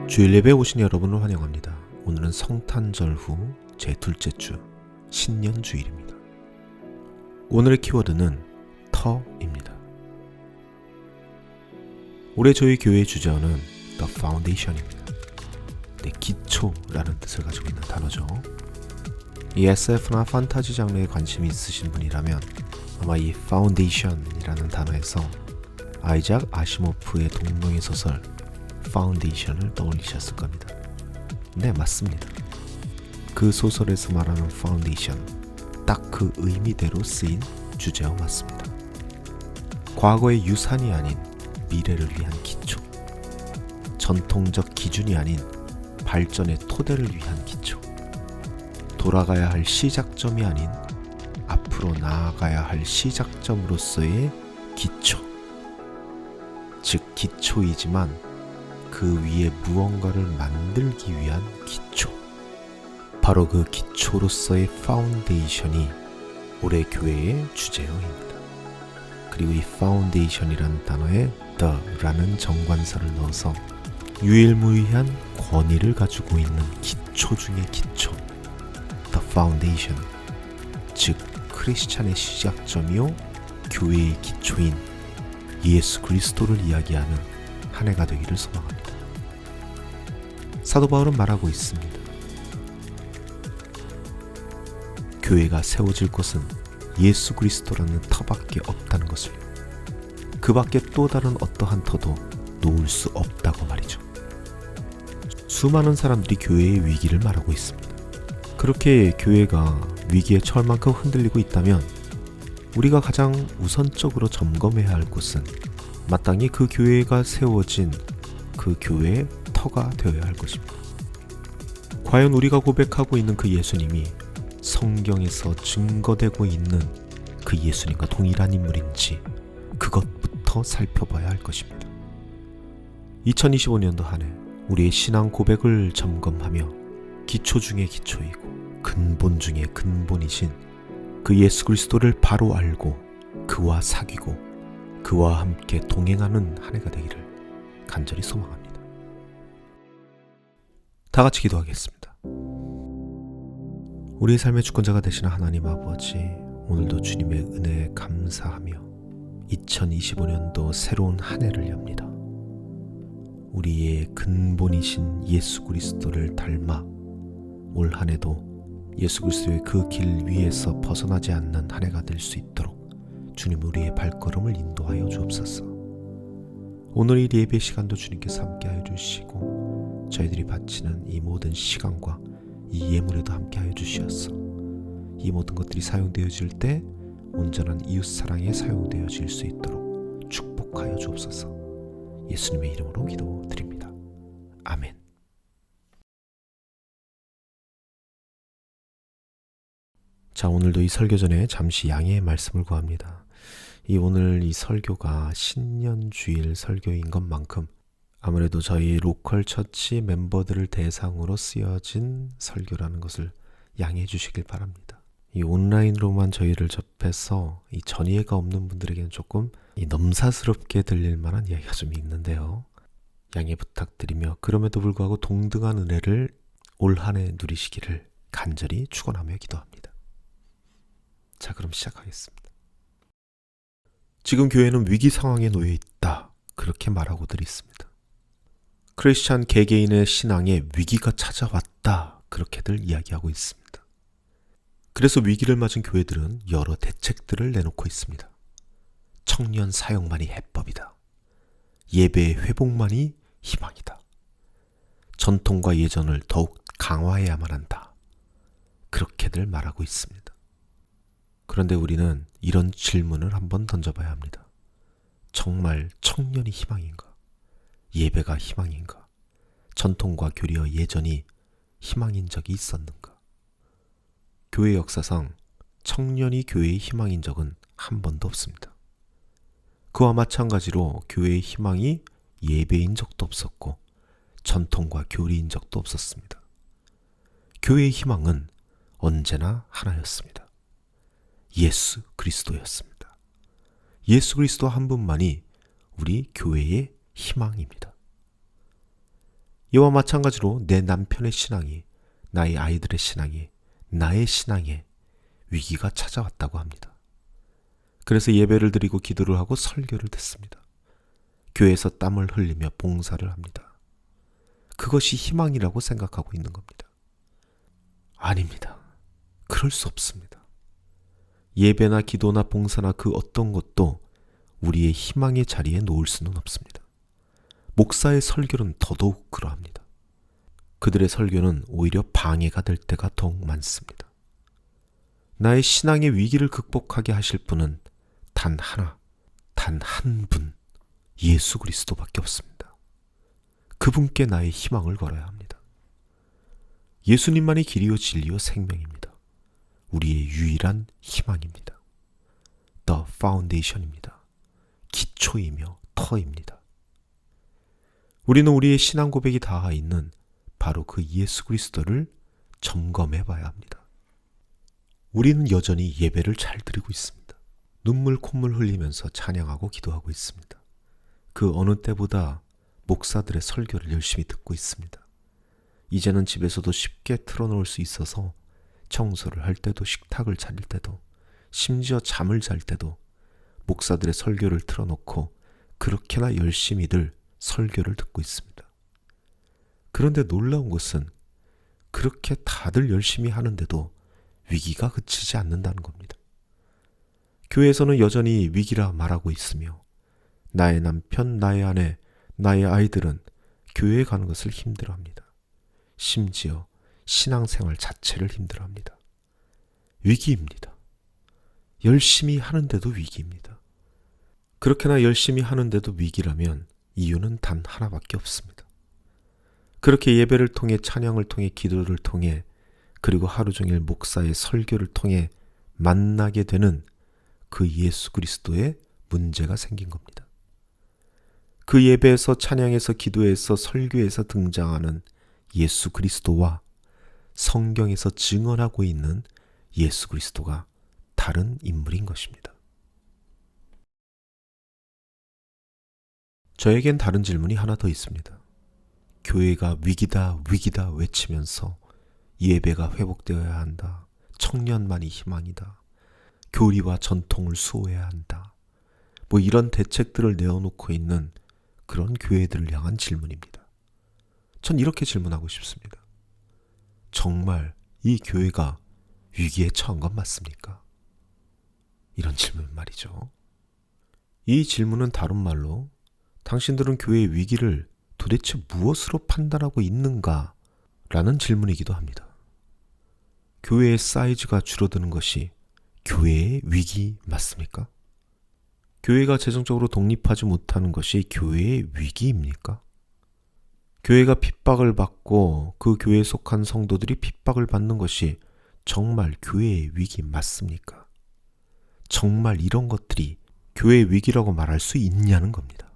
주일 예배에 오신 여러분을 환영합니다. 오늘은 성탄절 후 제2째 주 신년 주일입니다. 오늘의 키워드는 터입니다. 올해 저희 교회의 주제어는 The Foundation입니다. 기초라는 뜻을 가지고 있는 단어죠. 이 SF나 판타지 장르에 관심이 있으신 분이라면 아마 이 Foundation이라는 단어에서 아이작 아시모프의 동명의 소설 파운데이션을 떠올리셨을 겁니다. 네, 맞습니다. 그 소설에서 말하는 파운데이션, 딱 그 의미대로 쓰인 주제어 맞습니다. 과거의 유산이 아닌 미래를 위한 기초, 전통적 기준이 아닌 발전의 토대를 위한 기초, 돌아가야 할 시작점이 아닌 앞으로 나아가야 할 시작점으로서의 기초, 즉 기초이지만 그 위에 무언가를 만들기 위한 기초, 바로 그 기초로서의 파운데이션이 올해 교회의 주제어입니다. 그리고 이 파운데이션이라는 단어에 the라는 정관사를 넣어서 유일무이한 권위를 가지고 있는 기초 중의 기초, the foundation, 즉 크리스찬의 시작점이요 교회의 기초인 예수 그리스도를 이야기하는 한 해가 되기를 소망합니다. 사도 바울은 말하고 있습니다. 교회가 세워질 곳은 예수 그리스도라는 터밖에 없다는 것을, 그 밖에 또 다른 어떠한 터도 놓을 수 없다고 말이죠. 수많은 사람들이 교회의 위기를 말하고 있습니다. 그렇게 교회가 위기에 처할 만큼 흔들리고 있다면 우리가 가장 우선적으로 점검해야 할 곳은 마땅히 그 교회가 세워진 그 교회의 터가 되어야 할 것입니다. 과연 우리가 고백하고 있는 그 예수님이 성경에서 증거되고 있는 그 예수님과 동일한 인물인지 그것부터 살펴봐야 할 것입니다. 2025년도 한 해 우리의 신앙 고백을 점검하며 기초 중의 기초이고 근본 중의 근본이신 그 예수 그리스도를 바로 알고 그와 사귀고 그와 함께 동행하는 한 해가 되기를 간절히 소망합니다. 다 같이 기도하겠습니다. 우리의 삶의 주권자가 되시는 하나님 아버지, 오늘도 주님의 은혜에 감사하며 2025년도 새로운 한 해를 엽니다. 우리의 근본이신 예수 그리스도를 닮아 올 한 해도 예수 그리스도의 그 길 위에서 벗어나지 않는 한 해가 될 수 있도록 주님 우리의 발걸음을 인도하여 주옵소서. 오늘 이 예배 시간도 주님께서 함께하여 주시고 저희들이 바치는 이 모든 시간과 이 예물에도 함께하여 주시옵소서. 이 모든 것들이 사용되어질 때 온전한 이웃사랑에 사용되어질 수 있도록 축복하여 주옵소서. 예수님의 이름으로 기도드립니다. 아멘. 자, 오늘도 이 설교 전에 잠시 양해의 말씀을 구합니다. 오늘 이 설교가 신년 주일 설교인 것만큼 아무래도 저희 로컬 처치 멤버들을 대상으로 쓰여진 설교라는 것을 양해해 주시길 바랍니다. 이 온라인으로만 저희를 접해서 이 전이해가 없는 분들에게는 조금 넘사스럽게 들릴 만한 이야기가 좀 있는데요. 양해 부탁드리며 그럼에도 불구하고 동등한 은혜를 올 한 해 누리시기를 간절히 축원하며 기도합니다. 자, 그럼 시작하겠습니다. 지금 교회는 위기 상황에 놓여 있다, 그렇게 말하고들 있습니다. 크리스찬 개개인의 신앙에 위기가 찾아왔다, 그렇게들 이야기하고 있습니다. 그래서 위기를 맞은 교회들은 여러 대책들을 내놓고 있습니다. 청년 사역만이 해법이다. 예배의 회복만이 희망이다. 전통과 예전을 더욱 강화해야만 한다. 그렇게들 말하고 있습니다. 그런데 우리는 이런 질문을 한번 던져봐야 합니다. 정말 청년이 희망인가? 예배가 희망인가? 전통과 교리와 예전이 희망인 적이 있었는가? 교회 역사상 청년이 교회의 희망인 적은 한 번도 없습니다. 그와 마찬가지로 교회의 희망이 예배인 적도 없었고 전통과 교리인 적도 없었습니다. 교회의 희망은 언제나 하나였습니다. 예수 그리스도였습니다. 예수 그리스도 한 분만이 우리 교회의 희망입니다. 이와 마찬가지로 내 남편의 신앙이, 나의 아이들의 신앙이, 나의 신앙에 위기가 찾아왔다고 합니다. 그래서 예배를 드리고 기도를 하고 설교를 듣습니다. 교회에서 땀을 흘리며 봉사를 합니다. 그것이 희망이라고 생각하고 있는 겁니다. 아닙니다. 그럴 수 없습니다. 예배나 기도나 봉사나 그 어떤 것도 우리의 희망의 자리에 놓을 수는 없습니다. 목사의 설교는 더더욱 그러합니다. 그들의 설교는 오히려 방해가 될 때가 더욱 많습니다. 나의 신앙의 위기를 극복하게 하실 분은 단 하나, 단 한 분, 예수 그리스도밖에 없습니다. 그분께 나의 희망을 걸어야 합니다. 예수님만이 길이요 진리요 생명입니다. 우리의 유일한 희망입니다. The Foundation입니다. 기초이며 터입니다. 우리는 우리의 신앙 고백이 닿아 있는 바로 그 예수 그리스도를 점검해 봐야 합니다. 우리는 여전히 예배를 잘 드리고 있습니다. 눈물 콧물 흘리면서 찬양하고 기도하고 있습니다. 그 어느 때보다 목사들의 설교를 열심히 듣고 있습니다. 이제는 집에서도 쉽게 틀어놓을 수 있어서 청소를 할 때도, 식탁을 차릴 때도, 심지어 잠을 잘 때도 목사들의 설교를 틀어놓고 그렇게나 열심히들 설교를 듣고 있습니다. 그런데 놀라운 것은 그렇게 다들 열심히 하는데도 위기가 그치지 않는다는 겁니다. 교회에서는 여전히 위기라 말하고 있으며 나의 남편, 나의 아내, 나의 아이들은 교회에 가는 것을 힘들어합니다. 심지어 신앙생활 자체를 힘들어합니다. 위기입니다. 열심히 하는데도 위기입니다. 그렇게나 열심히 하는데도 위기라면 이유는 단 하나밖에 없습니다. 그렇게 예배를 통해, 찬양을 통해, 기도를 통해, 그리고 하루 종일 목사의 설교를 통해 만나게 되는 그 예수 그리스도의 문제가 생긴 겁니다. 그 예배에서, 찬양에서, 기도에서, 설교에서 등장하는 예수 그리스도와 성경에서 증언하고 있는 예수 그리스도가 다른 인물인 것입니다. 저에겐 다른 질문이 하나 더 있습니다. 교회가 위기다, 위기다 외치면서 예배가 회복되어야 한다, 청년만이 희망이다, 교리와 전통을 수호해야 한다, 뭐 이런 대책들을 내어놓고 있는 그런 교회들을 향한 질문입니다. 전 이렇게 질문하고 싶습니다. 정말 이 교회가 위기에 처한 건 맞습니까? 이런 질문 말이죠. 이 질문은 다른 말로 당신들은 교회의 위기를 도대체 무엇으로 판단하고 있는가? 라는 질문이기도 합니다. 교회의 사이즈가 줄어드는 것이 교회의 위기 맞습니까? 교회가 재정적으로 독립하지 못하는 것이 교회의 위기입니까? 교회가 핍박을 받고 그 교회에 속한 성도들이 핍박을 받는 것이 정말 교회의 위기 맞습니까? 정말 이런 것들이 교회의 위기라고 말할 수 있냐는 겁니다.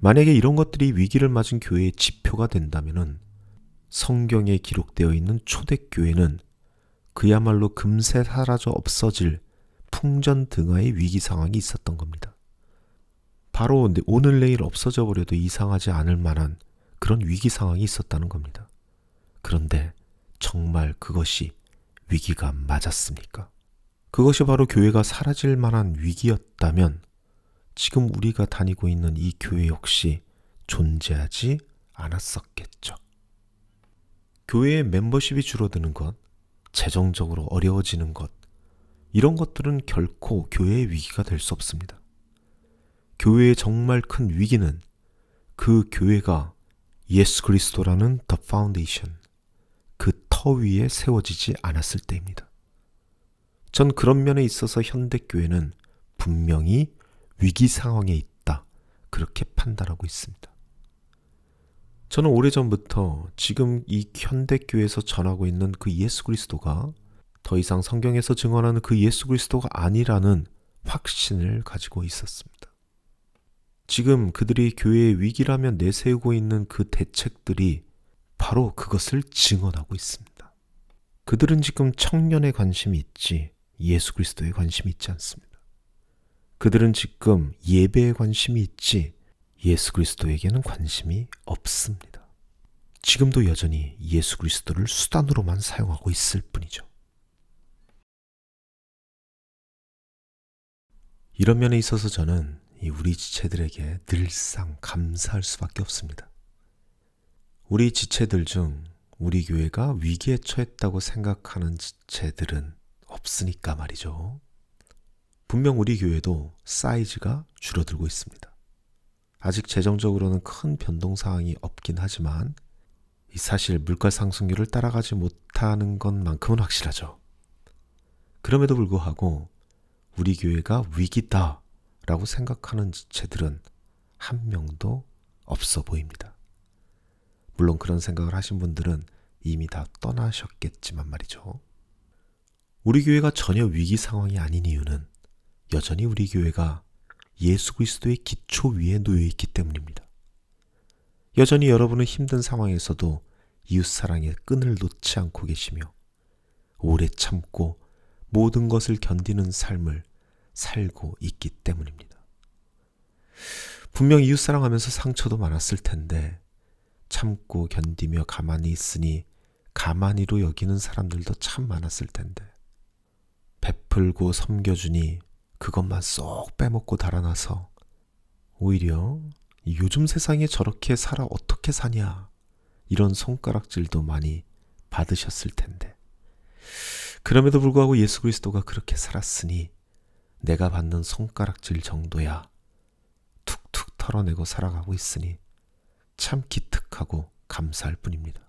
만약에 이런 것들이 위기를 맞은 교회의 지표가 된다면은 성경에 기록되어 있는 초대교회는 그야말로 금세 사라져 없어질 풍전등화의 위기 상황이 있었던 겁니다. 바로 오늘 내일 없어져 버려도 이상하지 않을 만한 그런 위기 상황이 있었다는 겁니다. 그런데 정말 그것이 위기가 맞았습니까? 그것이 바로 교회가 사라질 만한 위기였다면 지금 우리가 다니고 있는 이 교회 역시 존재하지 않았었겠죠. 교회의 멤버십이 줄어드는 것, 재정적으로 어려워지는 것, 이런 것들은 결코 교회의 위기가 될 수 없습니다. 교회의 정말 큰 위기는 그 교회가 예수 그리스도라는 The Foundation, 그 터 위에 세워지지 않았을 때입니다. 전 그런 면에 있어서 현대교회는 분명히 위기 상황에 있다, 그렇게 판단하고 있습니다. 저는 오래전부터 지금 이 현대교회에서 전하고 있는 그 예수 그리스도가 더 이상 성경에서 증언하는 그 예수 그리스도가 아니라는 확신을 가지고 있었습니다. 지금 그들이 교회의 위기라며 내세우고 있는 그 대책들이 바로 그것을 증언하고 있습니다. 그들은 지금 청년에 관심이 있지 예수 그리스도에 관심이 있지 않습니다. 그들은 지금 예배에 관심이 있지 예수 그리스도에게는 관심이 없습니다. 지금도 여전히 예수 그리스도를 수단으로만 사용하고 있을 뿐이죠. 이런 면에 있어서 저는 우리 지체들에게 늘상 감사할 수밖에 없습니다. 우리 지체들 중 우리 교회가 위기에 처했다고 생각하는 지체들은 없으니까 말이죠. 분명 우리 교회도 사이즈가 줄어들고 있습니다. 아직 재정적으로는 큰 변동사항이 없긴 하지만 사실 물가 상승률을 따라가지 못하는 것만큼은 확실하죠. 그럼에도 불구하고 우리 교회가 위기다라고 생각하는 지체들은 한 명도 없어 보입니다. 물론 그런 생각을 하신 분들은 이미 다 떠나셨겠지만 말이죠. 우리 교회가 전혀 위기 상황이 아닌 이유는 여전히 우리 교회가 예수 그리스도의 기초 위에 놓여 있기 때문입니다. 여전히 여러분은 힘든 상황에서도 이웃사랑의 끈을 놓지 않고 계시며 오래 참고 모든 것을 견디는 삶을 살고 있기 때문입니다. 분명 이웃사랑하면서 상처도 많았을 텐데 참고 견디며 가만히 있으니 가만히로 여기는 사람들도 참 많았을 텐데 베풀고 섬겨주니 그것만 쏙 빼먹고 달아나서 오히려 요즘 세상에 저렇게 살아 어떻게 사냐 이런 손가락질도 많이 받으셨을 텐데 그럼에도 불구하고 예수 그리스도가 그렇게 살았으니 내가 받는 손가락질 정도야 툭툭 털어내고 살아가고 있으니 참 기특하고 감사할 뿐입니다.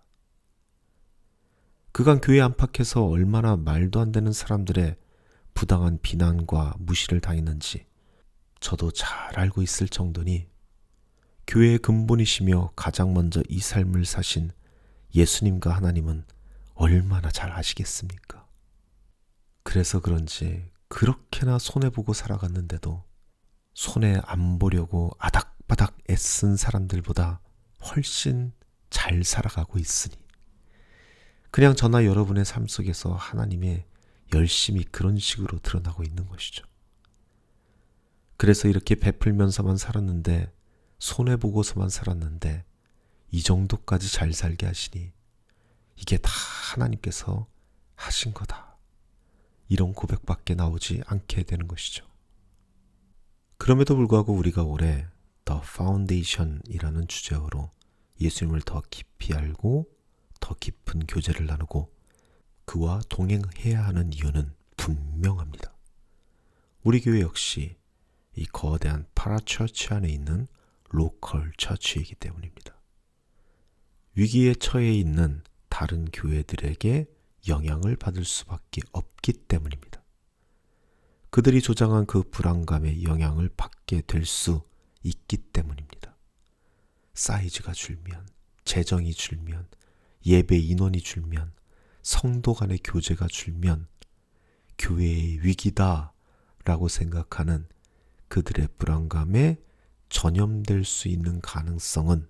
그간 교회 안팎에서 얼마나 말도 안 되는 사람들의 부당한 비난과 무시를 당했는지 저도 잘 알고 있을 정도니 교회의 근본이시며 가장 먼저 이 삶을 사신 예수님과 하나님은 얼마나 잘 아시겠습니까? 그래서 그런지 그렇게나 손해보고 살아갔는데도 손해 안 보려고 아닥바닥 애쓴 사람들보다 훨씬 잘 살아가고 있으니 그냥 저나 여러분의 삶 속에서 하나님의 열심히 그런 식으로 드러나고 있는 것이죠. 그래서 이렇게 베풀면서만 살았는데 손해보고서만 살았는데 이 정도까지 잘 살게 하시니 이게 다 하나님께서 하신 거다. 이런 고백밖에 나오지 않게 되는 것이죠. 그럼에도 불구하고 우리가 올해 The Foundation이라는 주제어로 예수님을 더 깊이 알고 더 깊은 교제를 나누고 그와 동행해야 하는 이유는 분명합니다. 우리 교회 역시 이 거대한 파라처치 안에 있는 로컬 처치이기 때문입니다. 위기에 처해 있는 다른 교회들에게 영향을 받을 수밖에 없기 때문입니다. 그들이 조장한 그 불안감에 영향을 받게 될 수 있기 때문입니다. 사이즈가 줄면, 재정이 줄면, 예배 인원이 줄면, 성도 간의 교제가 줄면 교회의 위기다 라고 생각하는 그들의 불안감에 전염될 수 있는 가능성은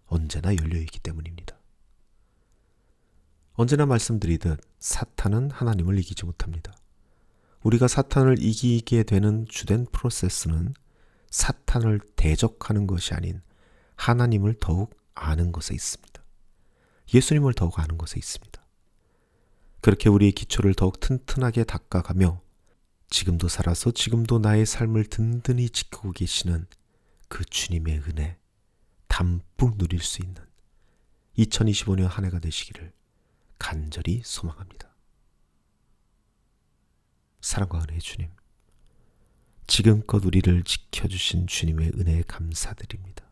언제나 열려있기 때문입니다. 언제나 말씀드리듯 사탄은 하나님을 이기지 못합니다. 우리가 사탄을 이기게 되는 주된 프로세스는 사탄을 대적하는 것이 아닌 하나님을 더욱 아는 것에 있습니다. 예수님을 더욱 아는 것에 있습니다. 그렇게 우리의 기초를 더욱 튼튼하게 닦아가며 지금도 살아서 지금도 나의 삶을 든든히 지키고 계시는 그 주님의 은혜 담뿍 누릴 수 있는 2025년 한 해가 되시기를 간절히 소망합니다. 사랑과 은혜의 주님, 지금껏 우리를 지켜주신 주님의 은혜에 감사드립니다.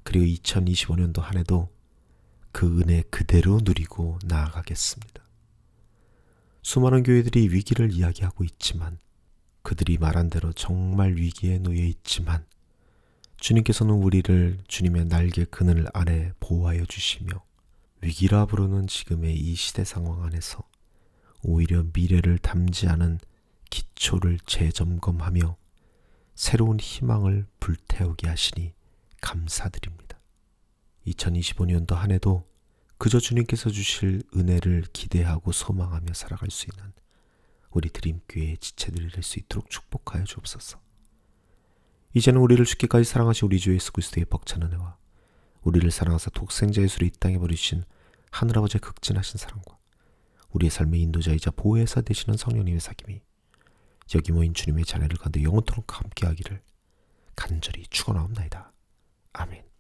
그리고 2025년도 한 해도 그 은혜 그대로 누리고 나아가겠습니다. 수많은 교회들이 위기를 이야기하고 있지만 그들이 말한 대로 정말 위기에 놓여 있지만 주님께서는 우리를 주님의 날개 그늘 안에 보호하여 주시며 위기라 부르는 지금의 이 시대 상황 안에서 오히려 미래를 담지 않은 기초를 재점검하며 새로운 희망을 불태우게 하시니 감사드립니다. 2025년도 한 해도 그저 주님께서 주실 은혜를 기대하고 소망하며 살아갈 수 있는 우리 드림교회의 지체들이 될 수 있도록 축복하여 주옵소서. 이제는 우리를 죽기까지 사랑하신 우리 주 예수 그리스도의 벅찬 은혜와 우리를 사랑하사 독생자 예수를 이 땅에 버리신 하늘아버지의 극진하신 사랑과 우리의 삶의 인도자이자 보혜사 되시는 성령님의 사귐이 여기 모인 주님의 자녀들 가운데 영원토록 함께하기를 간절히 축원하옵나이다. 아멘.